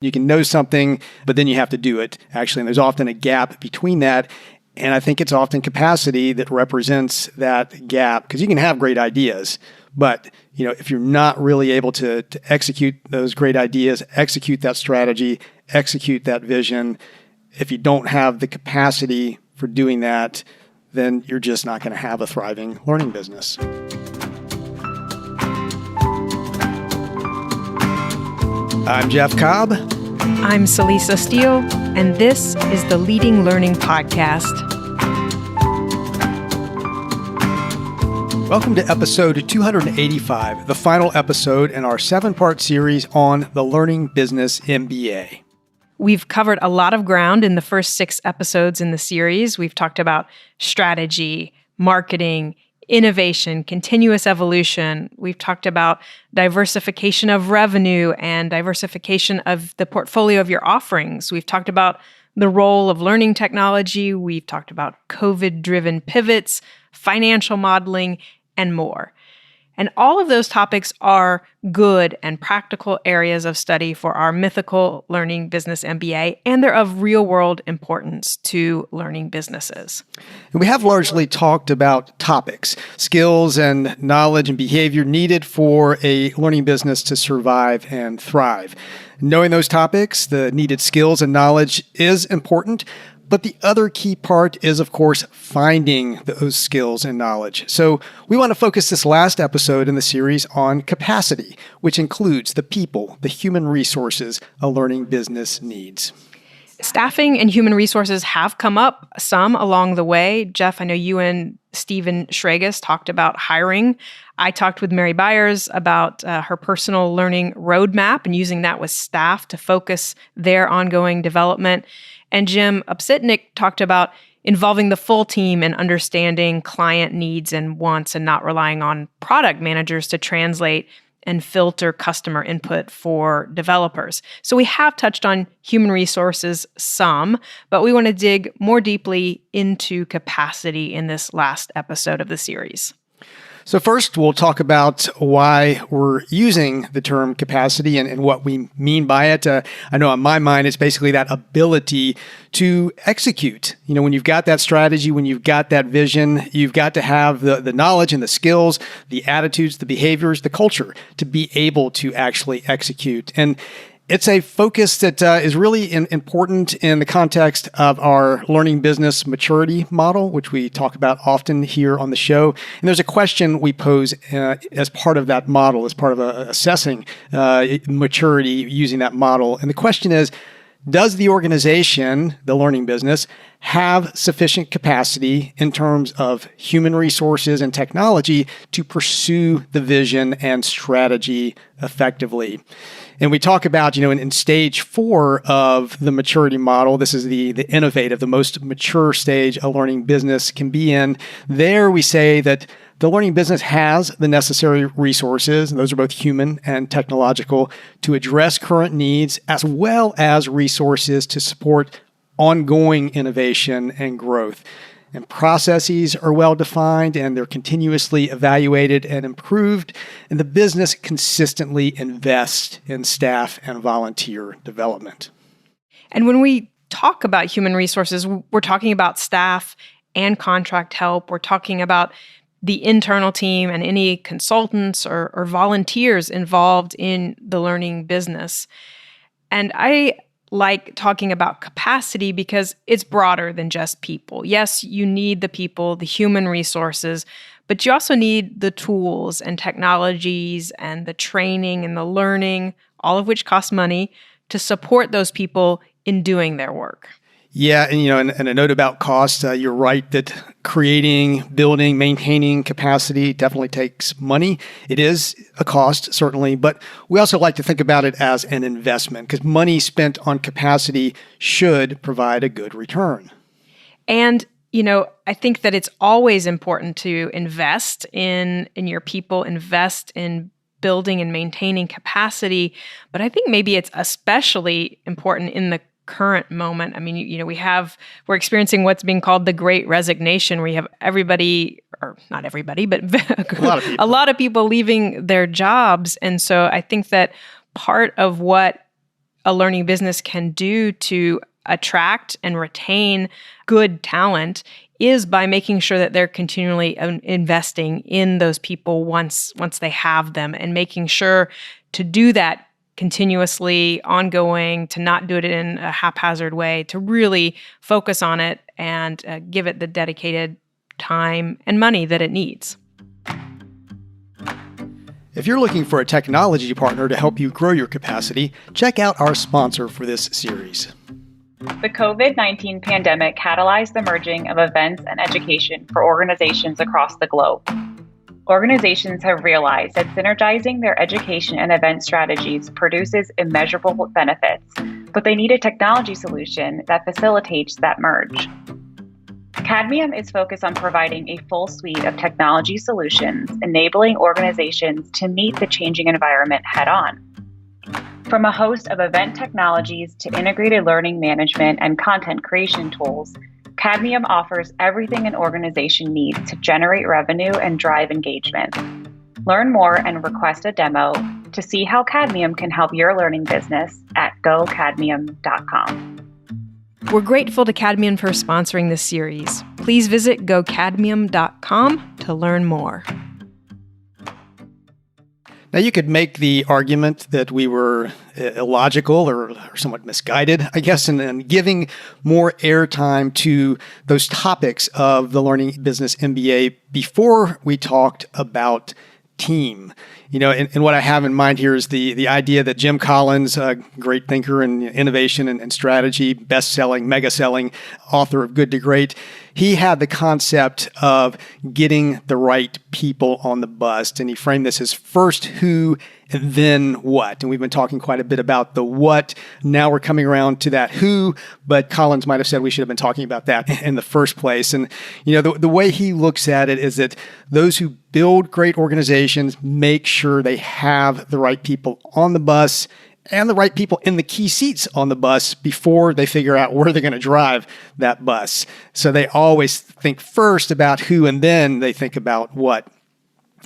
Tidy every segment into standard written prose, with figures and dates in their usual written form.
You can know something, but then you have to do it, actually. And there's often a gap between that. And I think it's often capacity that represents that gap, because you can have great ideas, but if you're not really able to execute those great ideas, execute that strategy, execute that vision, if you don't have the capacity for doing that, then you're just not going to have a thriving learning business. I'm Jeff Cobb. I'm Celisa Steele, and this is the Leading Learning Podcast. Welcome to episode 285, the final episode in our 7-part series on the Learning Business MBA. We've covered a lot of ground in the first 6 episodes in the series. We've talked about strategy, marketing, innovation, continuous evolution. We've talked about diversification of revenue and diversification of the portfolio of your offerings. We've talked about the role of learning technology. We've talked about COVID-driven pivots, financial modeling, and more. And all of those topics are good and practical areas of study for our mythical Learning Business MBA, and they're of real-world importance to learning businesses. And we have largely talked about topics, skills and knowledge and behavior needed for a learning business to survive and thrive. Knowing those topics, the needed skills and knowledge is important. But the other key part is, of course, finding those skills and knowledge. So we want to focus this last episode in the series on capacity, which includes the people, the human resources a learning business needs. Staffing and human resources have come up some along the way. Jeff, I know you and Stephen Schragus talked about hiring. I talked with Mary Byers about her personal learning roadmap and using that with staff to focus their ongoing development. And Jim Upsitnik talked about involving the full team and understanding client needs and wants and not relying on product managers to translate and filter customer input for developers. So we have touched on human resources some, but we want to dig more deeply into capacity in this last episode of the series. So first, we'll talk about why we're using the term capacity and what we mean by it. I know on my mind, it's basically that ability to execute. When you've got that strategy, when you've got that vision, you've got to have the knowledge and the skills, the attitudes, the behaviors, the culture to be able to actually execute. And it's a focus that is really important in the context of our learning business maturity model, which we talk about often here on the show. And there's a question we pose as part of that model, as part of assessing maturity using that model. And the question is, does the organization, the learning business, have sufficient capacity in terms of human resources and technology to pursue the vision and strategy effectively? And we talk about, in stage 4 of the maturity model, this is the innovative, the most mature stage a learning business can be in. There we say that the learning business has the necessary resources, and those are both human and technological, to address current needs, as well as resources to support ongoing innovation and growth. And processes are well defined, and they're continuously evaluated and improved. And the business consistently invests in staff and volunteer development. And when we talk about human resources, we're talking about staff and contract help. We're talking about the internal team and any consultants or volunteers involved in the learning business. And I like talking about capacity because it's broader than just people. Yes, you need the people, the human resources, but you also need the tools and technologies and the training and the learning, all of which cost money, to support those people in doing their work. Yeah, and a note about cost, you're right that creating, building, maintaining capacity definitely takes money. It is a cost, certainly, but we also like to think about it as an investment because money spent on capacity should provide a good return. And, I think that it's always important to invest in your people, invest in building and maintaining capacity, but I think maybe it's especially important in the current moment. I mean, we're experiencing what's being called the Great Resignation, where you have everybody, or not everybody, but a lot of people leaving their jobs. And so I think that part of what a learning business can do to attract and retain good talent is by making sure that they're continually investing in those people once they have them, and making sure to do that continuously, ongoing, to not do it in a haphazard way, to really focus on it and give it the dedicated time and money that it needs. If you're looking for a technology partner to help you grow your capacity, check out our sponsor for this series. The COVID-19 pandemic catalyzed the merging of events and education for organizations across the globe. Organizations have realized that synergizing their education and event strategies produces immeasurable benefits, but they need a technology solution that facilitates that merge. Cadmium is focused on providing a full suite of technology solutions, enabling organizations to meet the changing environment head-on. From a host of event technologies to integrated learning management and content creation tools, Cadmium offers everything an organization needs to generate revenue and drive engagement. Learn more and request a demo to see how Cadmium can help your learning business at gocadmium.com. We're grateful to Cadmium for sponsoring this series. Please visit gocadmium.com to learn more. Now, you could make the argument that we were illogical or somewhat misguided, I guess, in giving more airtime to those topics of the Learning Business MBA before we talked about team. And what I have in mind here is the idea that Jim Collins, a great thinker in innovation and strategy, best-selling, mega-selling author of Good to Great, he had the concept of getting the right people on the bus. And he framed this as first who and then what. And we've been talking quite a bit about the what. Now we're coming around to that who, but Collins might have said we should have been talking about that in the first place. And, the way he looks at it is that those who build great organizations make sure they have the right people on the bus and the right people in the key seats on the bus before they figure out where they're going to drive that bus. So they always think first about who, and then they think about what.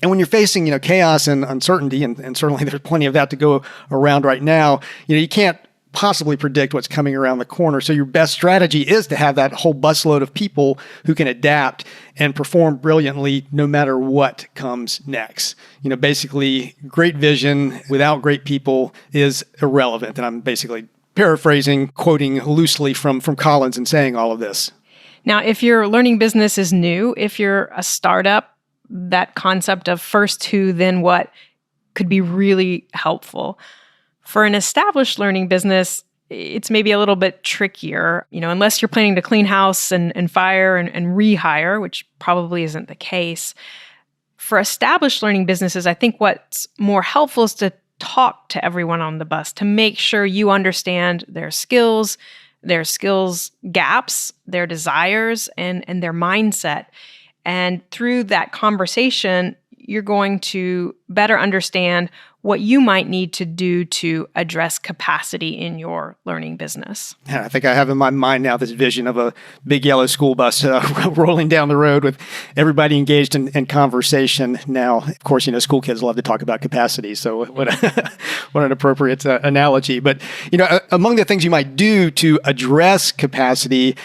And when you're facing, chaos and uncertainty, and certainly there's plenty of that to go around right now, you can't possibly predict what's coming around the corner. So your best strategy is to have that whole busload of people who can adapt and perform brilliantly no matter what comes next. Basically, great vision without great people is irrelevant. And I'm basically paraphrasing, quoting loosely from Collins and saying all of this. Now, if your learning business is new, if you're a startup, that concept of first who, then what could be really helpful. For an established learning business, it's maybe a little bit trickier, unless you're planning to clean house and fire and rehire, which probably isn't the case. For established learning businesses, I think what's more helpful is to talk to everyone on the bus to make sure you understand their skills gaps, their desires, and their mindset. And through that conversation, you're going to better understand what you might need to do to address capacity in your learning business. Yeah, I think I have in my mind now this vision of a big yellow school bus rolling down the road with everybody engaged in conversation. Now, of course, school kids love to talk about capacity, so what an appropriate analogy. But, among the things you might do to address capacity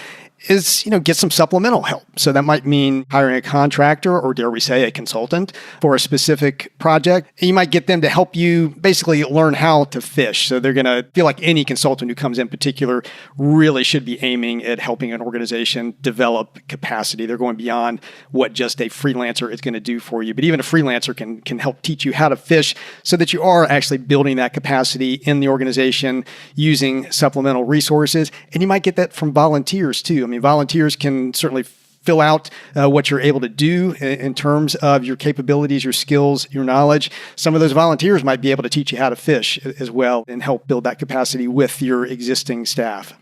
is, get some supplemental help. So that might mean hiring a contractor, or dare we say a consultant, for a specific project. And you might get them to help you basically learn how to fish. So they're going to feel like any consultant who comes in particular really should be aiming at helping an organization develop capacity. They're going beyond what just a freelancer is going to do for you. But even a freelancer can help teach you how to fish so that you are actually building that capacity in the organization using supplemental resources. And you might get that from volunteers too. Volunteers can certainly fill out what you're able to do in terms of your capabilities, your skills, your knowledge. Some of those volunteers might be able to teach you how to fish as well and help build that capacity with your existing staff.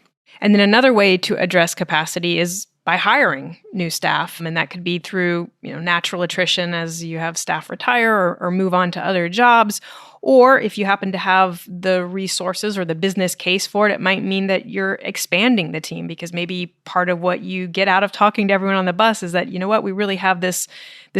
And then another way to address capacity is by hiring new staff. And that could be through natural attrition as you have staff retire or move on to other jobs. Or if you happen to have the resources or the business case for it, it might mean that you're expanding the team, because maybe part of what you get out of talking to everyone on the bus is that, we really have this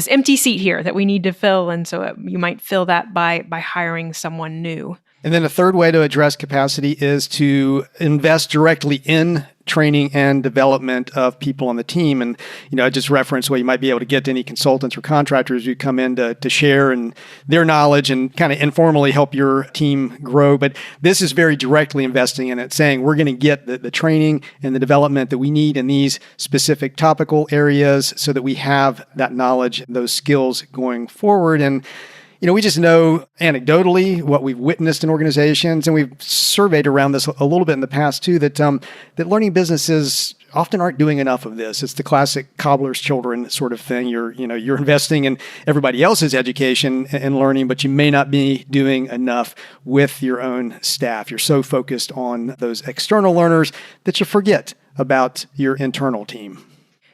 empty seat here that we need to fill. And so you might fill that by hiring someone new. And then a third way to address capacity is to invest directly in training and development of people on the team. And, I just referenced you might be able to get any consultants or contractors who come in to share and their knowledge and kind of informally help your team grow. But this is very directly investing in it, saying we're going to get the training and the development that we need in these specific topical areas so that we have that knowledge, those skills going forward. And we just know anecdotally what we've witnessed in organizations, and we've surveyed around this a little bit in the past too, that learning businesses often aren't doing enough of this. It's the classic cobbler's children sort of thing. You're investing in everybody else's education and learning, but you may not be doing enough with your own staff. You're so focused on those external learners that you forget about your internal team.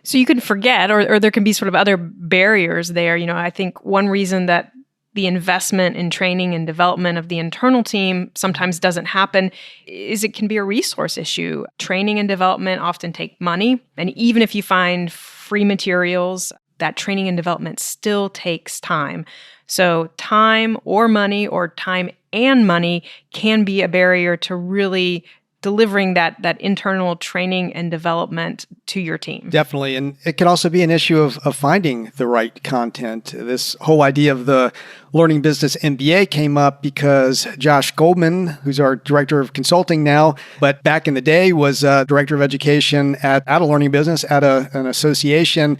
So you can forget, or there can be sort of other barriers there. I think one reason that the investment in training and development of the internal team sometimes doesn't happen is it can be a resource issue. Training and development often take money. And even if you find free materials, that training and development still takes time. So time or money, or time and money, can be a barrier to really delivering that internal training and development to your team. Definitely. And it can also be an issue of finding the right content. This whole idea of the Learning Business MBA came up because Josh Goldman, who's our director of consulting now, but back in the day was director of education at a learning business, at an association.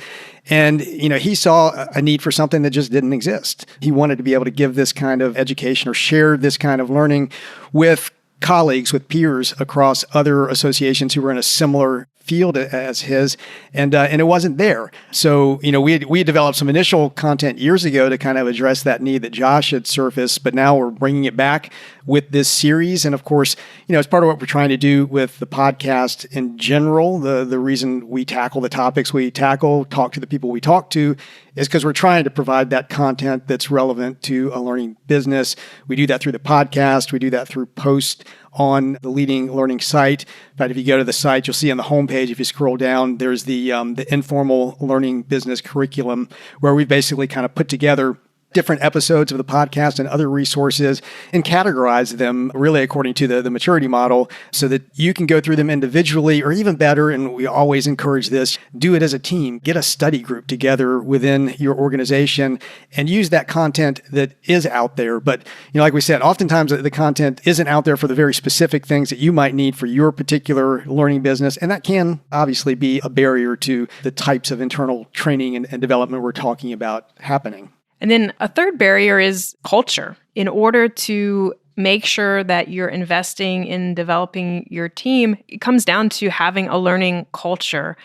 And, he saw a need for something that just didn't exist. He wanted to be able to give this kind of education or share this kind of learning with colleagues, with peers across other associations who were in a similar field as his, and it wasn't there. So, we had developed some initial content years ago to kind of address that need that Josh had surfaced, but now we're bringing it back with this series. And of course, as part of what we're trying to do with the podcast in general, the reason we tackle the topics we tackle, talk to the people we talk to, is because we're trying to provide that content that's relevant to a learning business. We do that through the podcast. We do that through posts on the leading learning site. In fact, if you go to the site, you'll see on the homepage, if you scroll down, there's the informal learning business curriculum, where we basically kind of put together different episodes of the podcast and other resources and categorize them really according to the maturity model so that you can go through them individually, or even better, and we always encourage this, do it as a team. Get a study group together within your organization and use that content that is out there. But, like we said, oftentimes the content isn't out there for the very specific things that you might need for your particular learning business. And that can obviously be a barrier to the types of internal training and development we're talking about happening. And then a third barrier is culture. In order to make sure that you're investing in developing your team, it comes down to having a learning culture.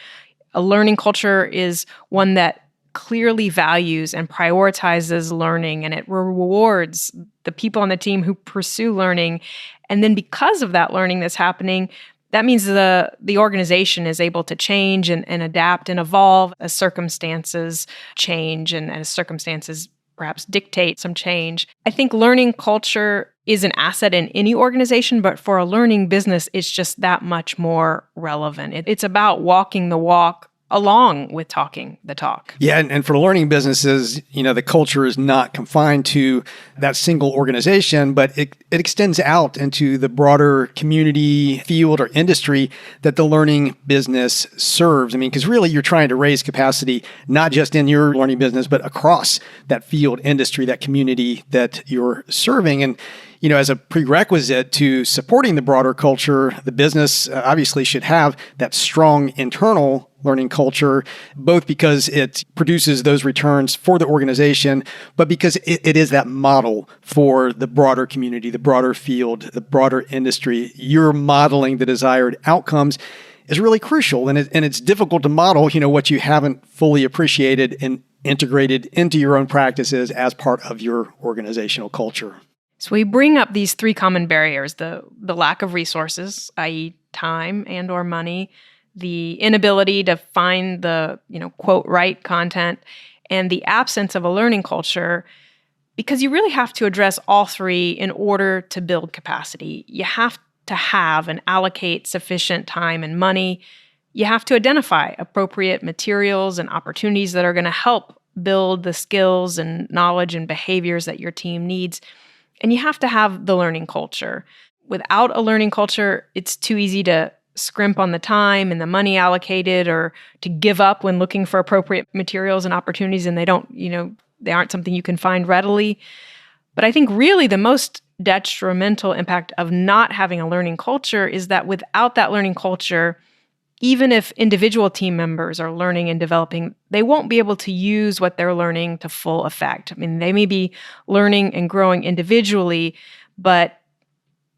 A learning culture is one that clearly values and prioritizes learning, and it rewards the people on the team who pursue learning. And then because of that learning that's happening, that means the organization is able to change and adapt and evolve as circumstances change and as circumstances perhaps dictate some change. I think learning culture is an asset in any organization, but for a learning business, it's just that much more relevant. It's about walking the walk along with talking the talk. Yeah, and for learning businesses, the culture is not confined to that single organization, but it extends out into the broader community, field, or industry that the learning business serves. Because really you're trying to raise capacity, not just in your learning business, but across that field, industry, that community that you're serving. And as a prerequisite to supporting the broader culture, the business obviously should have that strong internal learning culture, both because it produces those returns for the organization, but because it is that model for the broader community, the broader field, the broader industry. You're modeling the desired outcomes is really crucial. And it's difficult to model, what you haven't fully appreciated and integrated into your own practices as part of your organizational culture. So we bring up these three common barriers: the lack of resources, i.e. time and or money, the inability to find the, quote, right content, and the absence of a learning culture, because you really have to address all three in order to build capacity. You have to have and allocate sufficient time and money. You have to identify appropriate materials and opportunities that are going to help build the skills and knowledge and behaviors that your team needs. And you have to have the learning culture. Without a learning culture, it's too easy to scrimp on the time and the money allocated, or to give up when looking for appropriate materials and opportunities and they aren't something you can find readily. But I think really the most detrimental impact of not having a learning culture is that without that learning culture, even if individual team members are learning and developing, they won't be able to use what they're learning to full effect. I mean, they may be learning and growing individually, but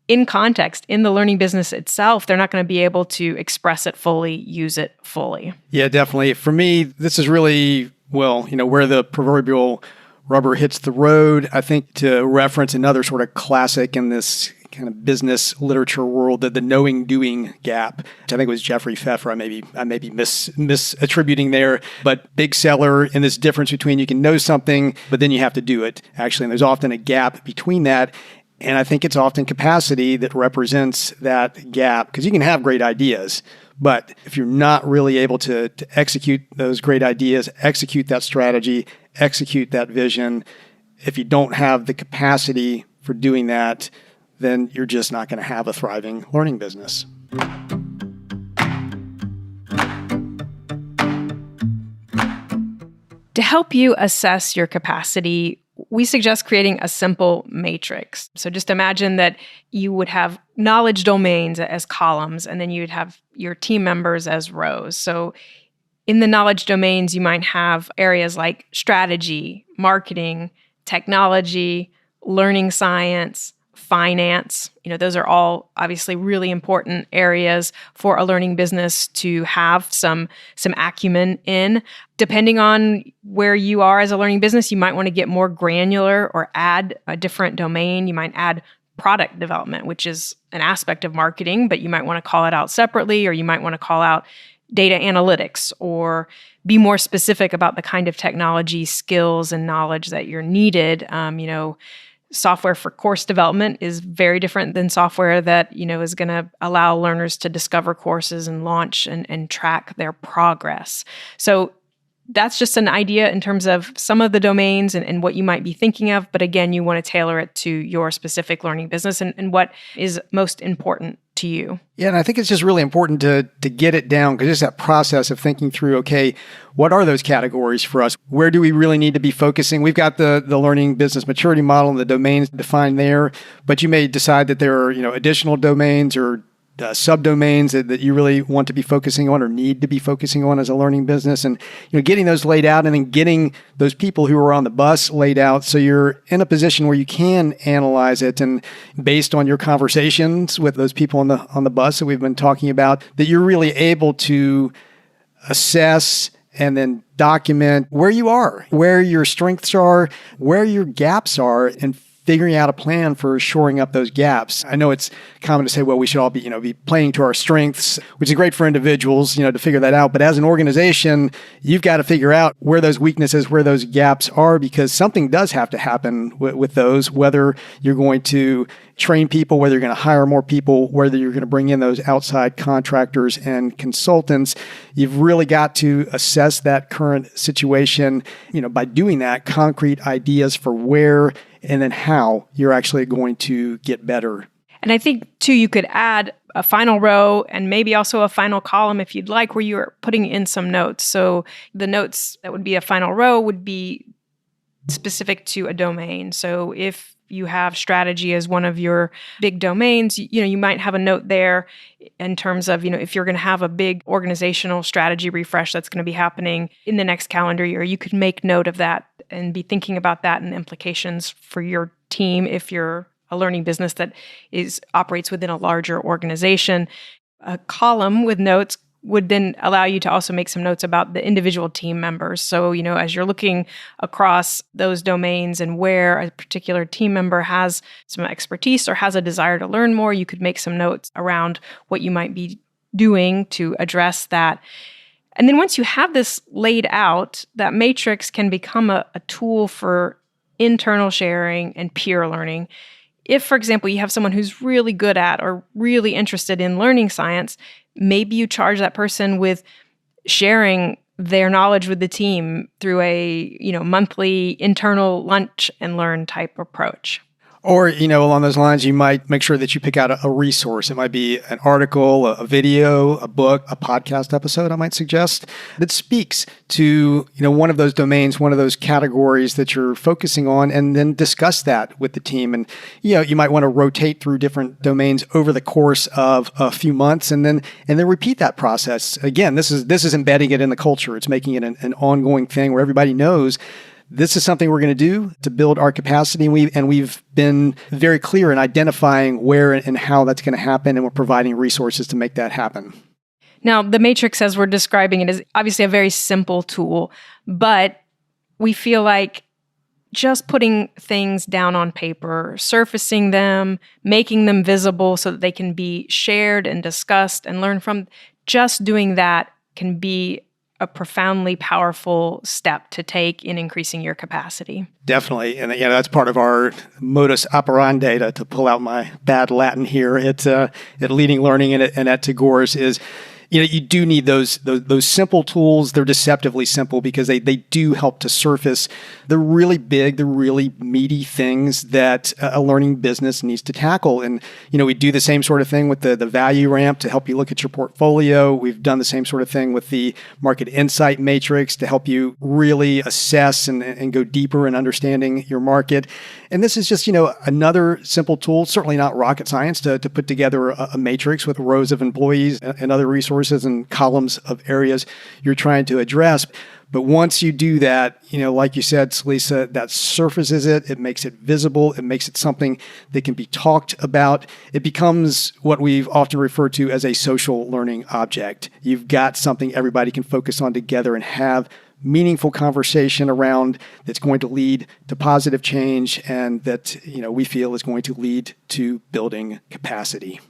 in context, in the learning business itself, they're not going to be able to express it fully, use it fully. Yeah, definitely. For me, this is really, where the proverbial rubber hits the road. I think, to reference another sort of classic in this kind of business literature world, the knowing doing gap, which I think was Jeffrey Pfeffer. I may be misattributing there, but big seller in this difference between you can know something, but then you have to do it actually. And there's often a gap between that. And I think it's often capacity that represents that gap, because you can have great ideas, but if you're not really able to execute those great ideas, execute that strategy, execute that vision, if you don't have the capacity for doing that, then you're just not going to have a thriving learning business. To help you assess your capacity, we suggest creating a simple matrix. So just imagine that you would have knowledge domains as columns, and then you'd have your team members as rows. So in the knowledge domains, you might have areas like strategy, marketing, technology, learning science, finance. Those are all obviously really important areas for a learning business to have some acumen in. Depending on where you are as a learning business, you might want to get more granular or add a different domain. You might add product development, which is an aspect of marketing, but you might want to call it out separately, or you might want to call out data analytics, or be more specific about the kind of technology, skills, and knowledge that you're needed. Software for course development is very different than software that, is going to allow learners to discover courses and launch and track their progress. So that's just an idea in terms of some of the domains and what you might be thinking of. But again, you want to tailor it to your specific learning business and what is most important to you. Yeah, and I think it's just really important to get it down, because just that process of thinking through, okay, what are those categories for us? Where do we really need to be focusing? We've got the learning business maturity model and the domains defined there, but you may decide that there are additional domains or subdomains that you really want to be focusing on or need to be focusing on as a learning business, and getting those laid out, and then getting those people who are on the bus laid out, so you're in a position where you can analyze it, and based on your conversations with those people on the bus that we've been talking about, that you're really able to assess and then document where you are, where your strengths are, where your gaps are, and figuring out a plan for shoring up those gaps. I know it's common to say, well, we should all be playing to our strengths, which is great for individuals, to figure that out. But as an organization, you've got to figure out where those weaknesses, where those gaps are, because something does have to happen with those, whether you're going to train people, whether you're going to hire more people, whether you're going to bring in those outside contractors and consultants. You've really got to assess that current situation, by doing that, concrete ideas for where and then how you're actually going to get better. And I think, too, you could add a final row and maybe also a final column if you'd like, where you're putting in some notes. So the notes that would be a final row would be specific to a domain. So if you have strategy as one of your big domains, you might have a note there in terms of, if you're going to have a big organizational strategy refresh that's going to be happening in the next calendar year, you could make note of that and be thinking about that and implications for your team if you're a learning business that operates within a larger organization. A column with notes would then allow you to also make some notes about the individual team members. So, as you're looking across those domains and where a particular team member has some expertise or has a desire to learn more, you could make some notes around what you might be doing to address that. And then once you have this laid out, that matrix can become a tool for internal sharing and peer learning. If, for example, you have someone who's really good at or really interested in learning science, maybe you charge that person with sharing their knowledge with the team through a monthly internal lunch and learn type approach. Or, along those lines, you might make sure that you pick out a resource. It might be an article, a video, a book, a podcast episode, I might suggest, that speaks to, one of those domains, one of those categories that you're focusing on, and then discuss that with the team. And, you might want to rotate through different domains over the course of a few months and then repeat that process. Again, this is embedding it in the culture. It's making it an ongoing thing where everybody knows this is something we're going to do to build our capacity. And we've been very clear in identifying where and how that's going to happen. And we're providing resources to make that happen. Now, the matrix, as we're describing it, is obviously a very simple tool, but we feel like just putting things down on paper, surfacing them, making them visible so that they can be shared and discussed and learned from, just doing that can be a profoundly powerful step to take in increasing your capacity. Definitely. And that's part of our modus operandi, to pull out my bad Latin here at Leading Learning and at Tagore's is, you do need those simple tools. They're deceptively simple because they do help to surface the really big, the really meaty things that a learning business needs to tackle. And, we do the same sort of thing with the value ramp to help you look at your portfolio. We've done the same sort of thing with the market insight matrix to help you really assess and go deeper in understanding your market. And this is just, another simple tool, certainly not rocket science, to put together a matrix with rows of employees and other resources and columns of areas you're trying to address. But once you do that, like you said, Celisa, that surfaces it makes it visible, it makes it something that can be talked about. It becomes what we've often referred to as a social learning object. You've got something everybody can focus on together and have meaningful conversation around that's going to lead to positive change and that, we feel is going to lead to building capacity.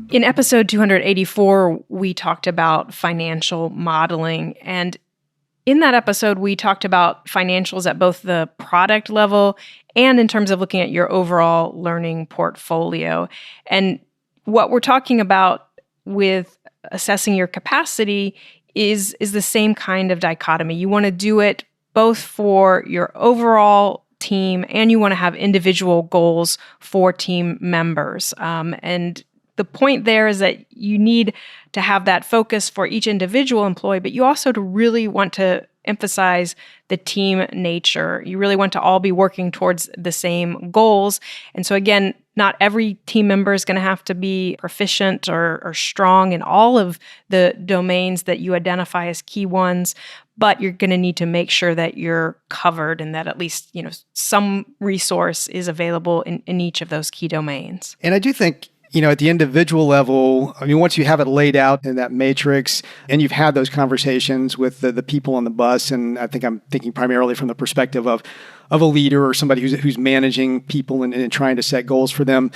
In episode 284, we talked about financial modeling. And in that episode, we talked about financials at both the product level and in terms of looking at your overall learning portfolio. And what we're talking about with assessing your capacity is the same kind of dichotomy. You want to do it both for your overall team and you want to have individual goals for team members. And the point there is that you need to have that focus for each individual employee, but you also really want to emphasize the team nature. You really want to all be working towards the same goals. And so again, not every team member is going to have to be proficient or strong in all of the domains that you identify as key ones, but you're going to need to make sure that you're covered and that at least, some resource is available in each of those key domains. And I do think, at the individual level, once you have it laid out in that matrix and you've had those conversations with the people on the bus, and I think I'm thinking primarily from the perspective of a leader or somebody who's managing people and trying to set goals for them,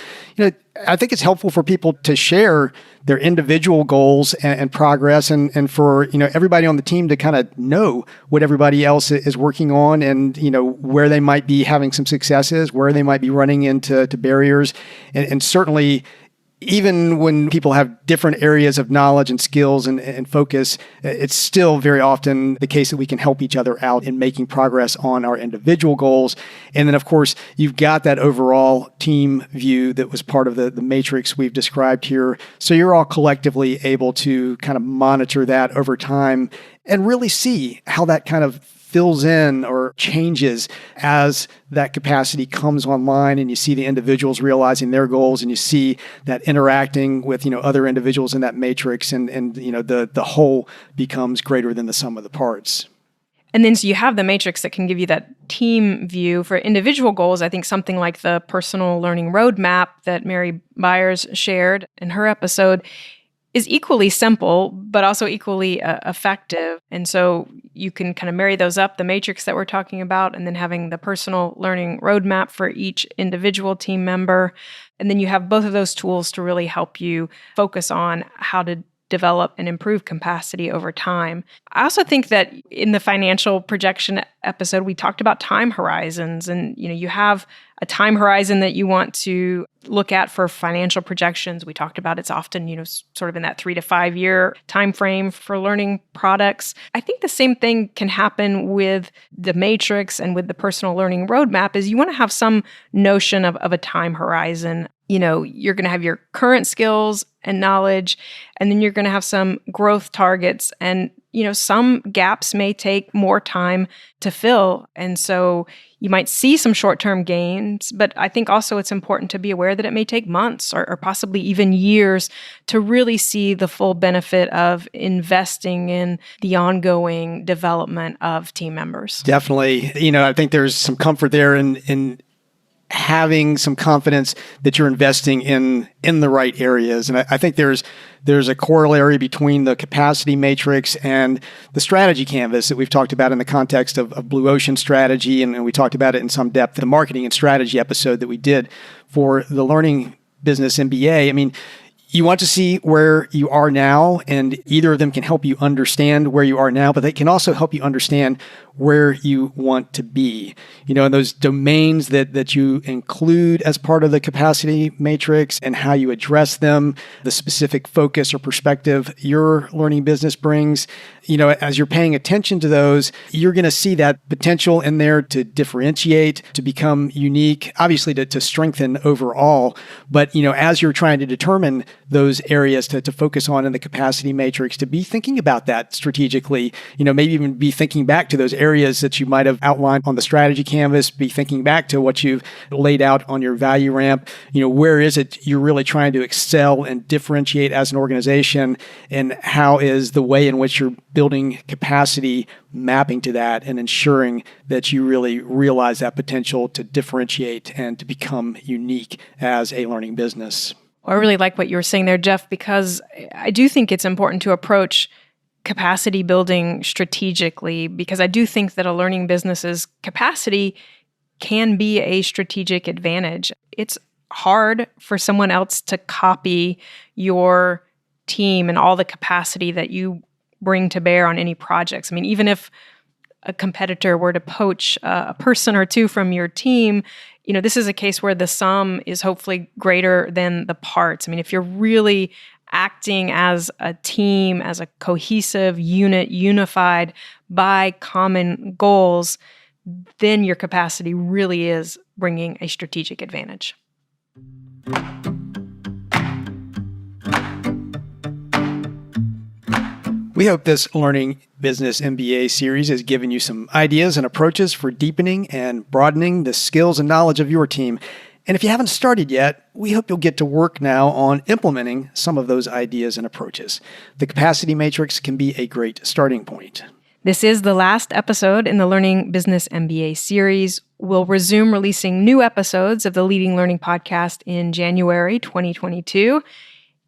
I think it's helpful for people to share their individual goals and progress and for, everybody on the team to kind of know what everybody else is working on and, where they might be having some successes, where they might be running into barriers. And certainly, even when people have different areas of knowledge and skills and focus, it's still very often the case that we can help each other out in making progress on our individual goals. And then, of course, you've got that overall team view that was part of the matrix we've described here. So you're all collectively able to kind of monitor that over time and really see how that kind of fills in or changes as that capacity comes online and you see the individuals realizing their goals and you see that interacting with, other individuals in that matrix and the whole becomes greater than the sum of the parts. And then so you have the matrix that can give you that team view for individual goals. I think something like the personal learning roadmap that Mary Byers shared in her episode is equally simple, but also equally effective. And so you can kind of marry those up, the matrix that we're talking about, and then having the personal learning roadmap for each individual team member. And then you have both of those tools to really help you focus on how to develop and improve capacity over time. I also think that in the financial projection episode, we talked about time horizons, and you have a time horizon that you want to look at for financial projections. We talked about it's often, sort of in that 3 to 5 year time frame for learning products. I think the same thing can happen with the matrix and with the personal learning roadmap is you want to have some notion of a time horizon. You're going to have your current skills and knowledge, and then you're going to have some growth targets. And, some gaps may take more time to fill. And so you might see some short-term gains, but I think also it's important to be aware that it may take months or possibly even years to really see the full benefit of investing in the ongoing development of team members. Definitely. I think there's some comfort there in having some confidence that you're investing in the right areas. And I think there's a corollary between the capacity matrix and the strategy canvas that we've talked about in the context of Blue Ocean strategy. And we talked about it in some depth in the marketing and strategy episode that we did for the Learning Business MBA. I mean, you want to see where you are now, and either of them can help you understand where you are now, but they can also help you understand where you want to be. And those domains that you include as part of the capacity matrix and how you address them, the specific focus or perspective your learning business brings. As you're paying attention to those, you're going to see that potential in there to differentiate, to become unique, obviously to strengthen overall. But, as you're trying to determine those areas to focus on in the capacity matrix, to be thinking about that strategically, maybe even be thinking back to those areas that you might have outlined on the strategy canvas, be thinking back to what you've laid out on your value ramp. Where is it you're really trying to excel and differentiate as an organization, and how is the way in which you're building capacity mapping to that and ensuring that you really realize that potential to differentiate and to become unique as a learning business. Well, I really like what you were saying there, Jeff, because I do think it's important to approach capacity building strategically, because I do think that a learning business's capacity can be a strategic advantage. It's hard for someone else to copy your team and all the capacity that you bring to bear on any projects. I mean, even if a competitor were to poach a person or two from your team, this is a case where the sum is hopefully greater than the parts. I mean, if you're really acting as a team, as a cohesive unit, unified by common goals, then your capacity really is bringing a strategic advantage. We hope this Learning Business MBA series has given you some ideas and approaches for deepening and broadening the skills and knowledge of your team. And if you haven't started yet, we hope you'll get to work now on implementing some of those ideas and approaches. The capacity matrix can be a great starting point. This is the last episode in the Learning Business MBA series. We'll resume releasing new episodes of the Leading Learning podcast in January 2022.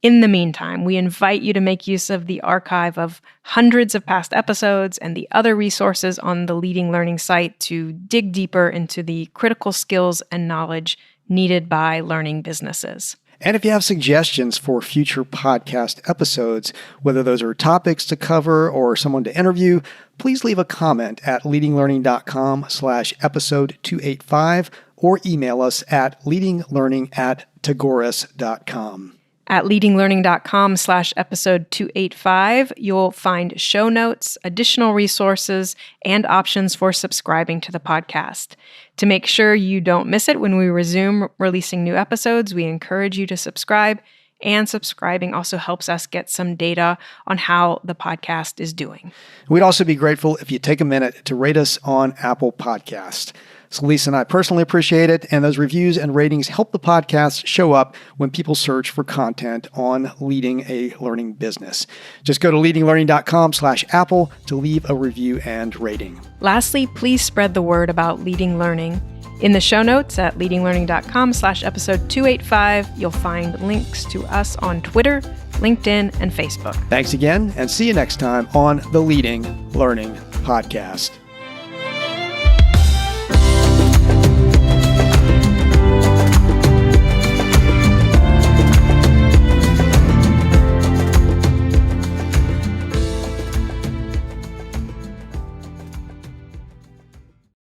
In the meantime, we invite you to make use of the archive of hundreds of past episodes and the other resources on the Leading Learning site to dig deeper into the critical skills and knowledge needed by learning businesses. And if you have suggestions for future podcast episodes, whether those are topics to cover or someone to interview, please leave a comment at leadinglearning.com/episode 285 or email us at leadinglearning@tagoras.com. At leadinglearning.com/episode 285, you'll find show notes, additional resources, and options for subscribing to the podcast. To make sure you don't miss it when we resume releasing new episodes, we encourage you to subscribe, and subscribing also helps us get some data on how the podcast is doing. We'd also be grateful if you take a minute to rate us on Apple Podcasts. So Lisa and I personally appreciate it, and those reviews and ratings help the podcast show up when people search for content on leading a learning business. Just go to leadinglearning.com/Apple to leave a review and rating. Lastly, please spread the word about Leading Learning. In the show notes at leadinglearning.com/episode 285, you'll find links to us on Twitter, LinkedIn, and Facebook. Thanks again, and see you next time on the Leading Learning podcast.